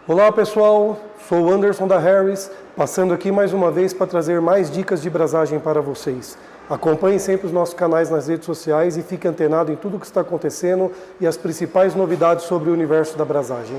Olá pessoal, sou o Anderson da Harris, passando aqui mais uma vez para trazer mais dicas de brasagem para vocês. Acompanhem sempre os nossos canais nas redes sociais e fique antenado em tudo o que está acontecendo e as principais novidades sobre o universo da brasagem.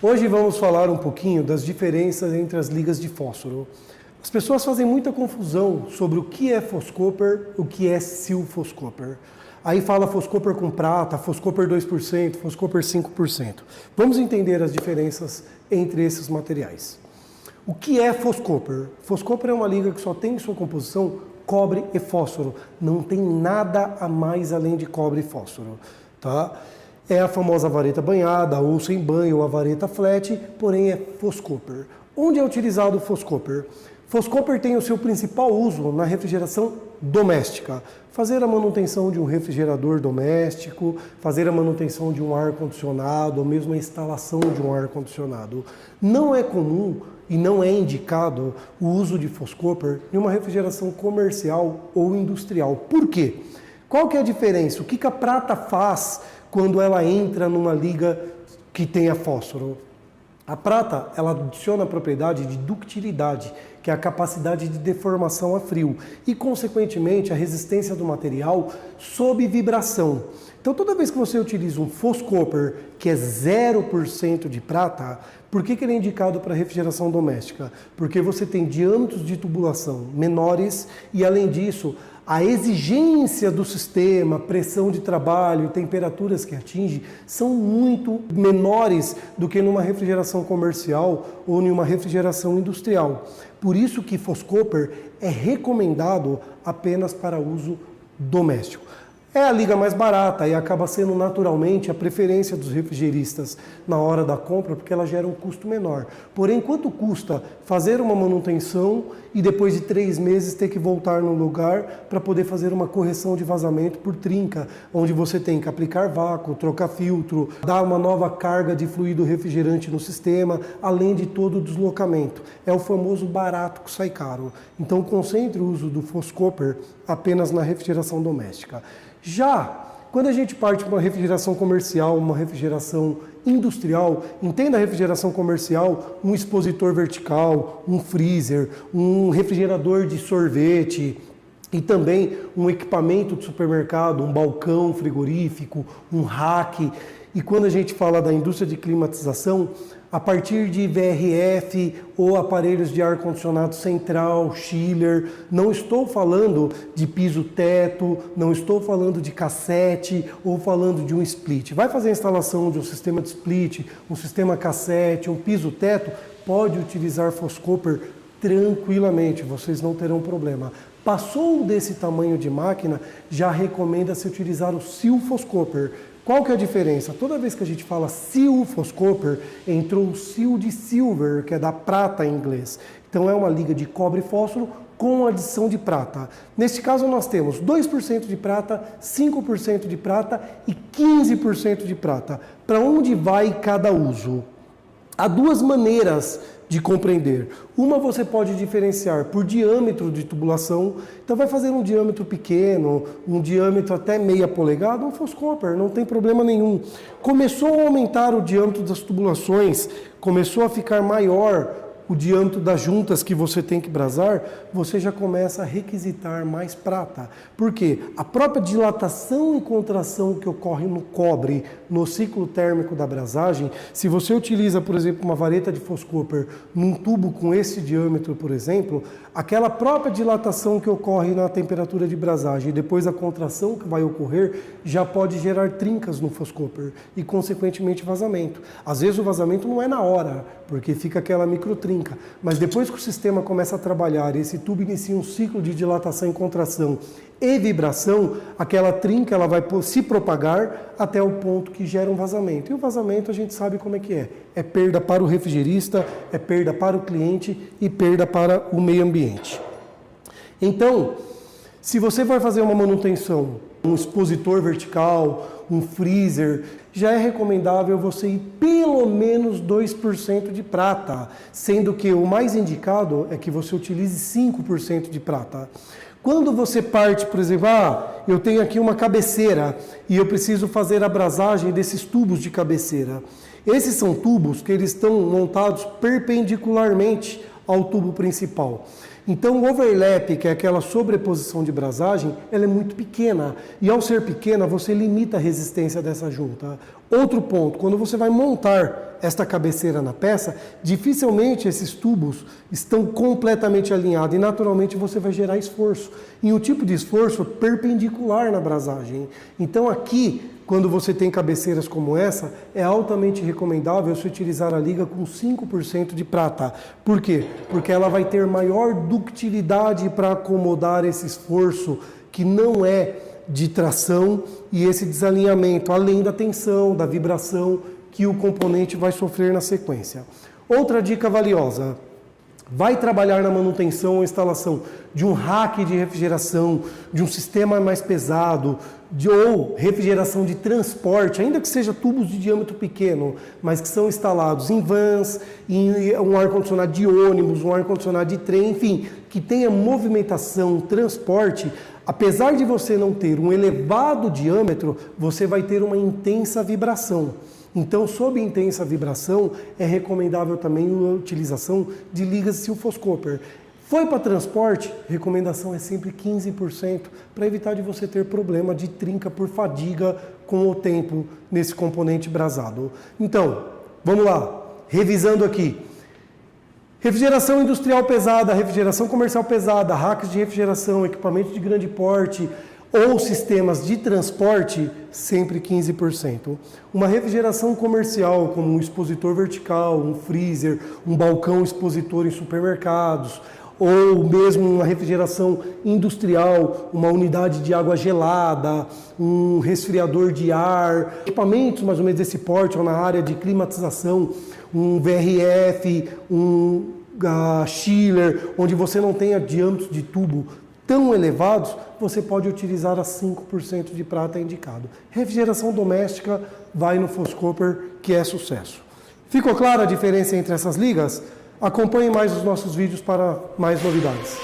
Hoje vamos falar um pouquinho das diferenças entre as ligas de fósforo. As pessoas fazem muita confusão sobre o que é Foscopper, o que é Sil-Foscopper. Aí fala Foscopper com prata, Foscopper 2%, Foscopper 5%. Vamos entender as diferenças entre esses materiais. O que é Foscopper? Foscopper é uma liga que só tem em sua composição cobre e fósforo. Não tem nada a mais além de cobre e fósforo, tá? É a famosa vareta banhada, ou sem banho, ou a vareta flat, porém é Foscopper. Onde é utilizado o Foscopper? Foscopper tem o seu principal uso na refrigeração doméstica. Fazer a manutenção de um refrigerador doméstico, fazer a manutenção de um ar-condicionado, ou mesmo a instalação de um ar-condicionado. Não é comum e não é indicado o uso de Foscopper em uma refrigeração comercial ou industrial. Por quê? Qual que é a diferença? O que a prata faz quando ela entra numa liga que tenha fósforo? A prata, ela adiciona a propriedade de ductilidade, que é a capacidade de deformação a frio, e, consequentemente, a resistência do material sob vibração. Então, toda vez que você utiliza um Foscopper, que é 0% de prata, por que ele é indicado para refrigeração doméstica? Porque você tem diâmetros de tubulação menores e, além disso, a exigência do sistema, pressão de trabalho, temperaturas que atinge, são muito menores do que numa refrigeração comercial ou em uma refrigeração industrial. Por isso que Foscopper é recomendado apenas para uso doméstico. É a liga mais barata e acaba sendo naturalmente a preferência dos refrigeristas na hora da compra, porque ela gera um custo menor. Porém, quanto custa fazer uma manutenção e depois de 3 meses ter que voltar no lugar para poder fazer uma correção de vazamento por trinca, onde você tem que aplicar vácuo, trocar filtro, dar uma nova carga de fluido refrigerante no sistema, além de todo o deslocamento. É o famoso barato que sai caro. Então, concentre o uso do Foscopper apenas na refrigeração doméstica. Já quando a gente parte para uma refrigeração comercial, uma refrigeração industrial, entenda a refrigeração comercial, um expositor vertical, um freezer, um refrigerador de sorvete e também um equipamento de supermercado, um balcão frigorífico, um rack. E quando a gente fala da indústria de climatização, a partir de VRF ou aparelhos de ar-condicionado central, chiller, não estou falando de piso-teto, não estou falando de cassete ou falando de um split. Vai fazer a instalação de um sistema de split, um sistema cassete, um piso-teto, pode utilizar Foscopper tranquilamente, vocês não terão problema. Passou desse tamanho de máquina, já recomenda-se utilizar o Sil-Foscopper. Qual que é a diferença? Toda vez que a gente fala Sil-Foscopper, entrou o Sil de silver, que é da prata em inglês. Então é uma liga de cobre e fósforo com adição de prata. Neste caso nós temos 2% de prata, 5% de prata e 15% de prata. Para onde vai cada uso? Há duas maneiras de compreender. Uma você pode diferenciar por diâmetro de tubulação, então vai fazer um diâmetro pequeno, um diâmetro até meia polegada, um Foscopper, não tem problema nenhum. Começou a aumentar o diâmetro das tubulações, começou a ficar maior o diâmetro das juntas que você tem que brasar, você já começa a requisitar mais prata. Por quê? A própria dilatação e contração que ocorre no cobre, no ciclo térmico da brasagem, se você utiliza, por exemplo, uma vareta de Foscopper num tubo com esse diâmetro, por exemplo, aquela própria dilatação que ocorre na temperatura de brasagem e depois a contração que vai ocorrer já pode gerar trincas no Foscopper e, consequentemente, vazamento. Às vezes o vazamento não é na hora, porque fica aquela microtrinca. Mas depois que o sistema começa a trabalhar, esse tubo inicia um ciclo de dilatação e contração e vibração, aquela trinca ela vai se propagar até o ponto que gera um vazamento. E o vazamento a gente sabe como é que é. É perda para o refrigerista, é perda para o cliente e perda para o meio ambiente. Então, se você vai fazer uma manutenção um expositor vertical, um freezer, já é recomendável você ir pelo menos 2% de prata, sendo que o mais indicado é que você utilize 5% de prata. Quando você parte, por exemplo, eu tenho aqui uma cabeceira e eu preciso fazer a abrasagem desses tubos de cabeceira. Esses são tubos que eles estão montados perpendicularmente ao tubo principal. Então o overlap, que é aquela sobreposição de brasagem, ela é muito pequena. E ao ser pequena, você limita a resistência dessa junta. Outro ponto, quando você vai montar esta cabeceira na peça, dificilmente esses tubos estão completamente alinhados e naturalmente você vai gerar esforço. E um tipo de esforço perpendicular na brasagem. Então aqui, quando você tem cabeceiras como essa, é altamente recomendável você utilizar a liga com 5% de prata. Por quê? Porque ela vai ter maior ductilidade para acomodar esse esforço que não é de tração e esse desalinhamento, além da tensão, da vibração que o componente vai sofrer na sequência. Outra dica valiosa: vai trabalhar na manutenção ou instalação de um rack de refrigeração, de um sistema mais pesado, ou refrigeração de transporte, ainda que seja tubos de diâmetro pequeno, mas que são instalados em vans, em um ar-condicionado de ônibus, um ar-condicionado de trem, enfim, que tenha movimentação, transporte. Apesar de você não ter um elevado diâmetro, você vai ter uma intensa vibração. Então, sob intensa vibração, é recomendável também a utilização de ligas Silfos-Cooper. Foi para transporte, recomendação é sempre 15%, para evitar de você ter problema de trinca por fadiga com o tempo nesse componente brasado. Então, vamos lá, revisando aqui. Refrigeração industrial pesada, refrigeração comercial pesada, racks de refrigeração, equipamento de grande porte ou sistemas de transporte, sempre 15%. Uma refrigeração comercial, como um expositor vertical, um freezer, um balcão expositor em supermercados, ou mesmo uma refrigeração industrial, uma unidade de água gelada, um resfriador de ar, equipamentos mais ou menos desse porte, ou na área de climatização, um VRF, um chiller, onde você não tenha diâmetros de tubo tão elevados, você pode utilizar a 5% de prata indicado. Refrigeração doméstica, vai no Foscooper, que é sucesso. Ficou clara a diferença entre essas ligas? Acompanhe mais os nossos vídeos para mais novidades.